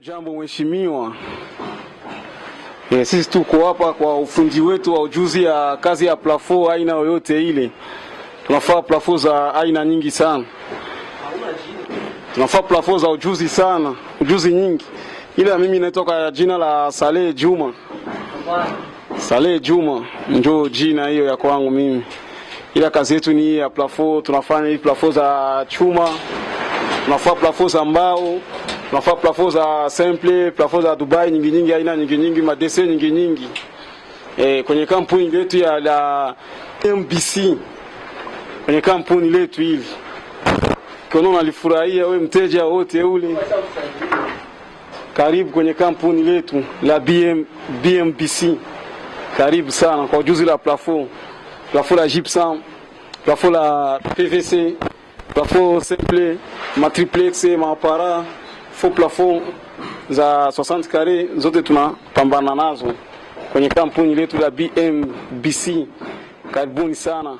Jambo mheshimiwa. Sisi tuko hapa kwa ufundi wetu wa ujuzi ya kazi ya plafo aina yoyote ile. Tunafaa plafo za aina nyingi sana. Tunafaa plafo za ujuzi sana, ujuzi nyingi. Ila mimi natoka jina la Saleh Juma. Saleh Juma ndio jina hiyo ya kwangu mimi. Ila kazi yetu ni ya plafo, tunafanya hii plafo za chuma, tunafaa plafo za mbao, tunafaa plafo za simple, plafo za Dubai nyingi aina nyingi, madese nyingi. Kwenye kampuni letu ya la MBC. Kwenye kampuni letu hivi. Kono nalifurahia wewe mteja wote ule. Karibu kwenye kampuni letu la BMBC. Karibu sana kwa ujuzi la plafo. Plafo la gypsum, plafo la PVC, plafo simple, matriplex, mapara, faux plafond za 60 carré zote tunapambana nazo kwenye kampuni letu la BMBC. Karibuni sana.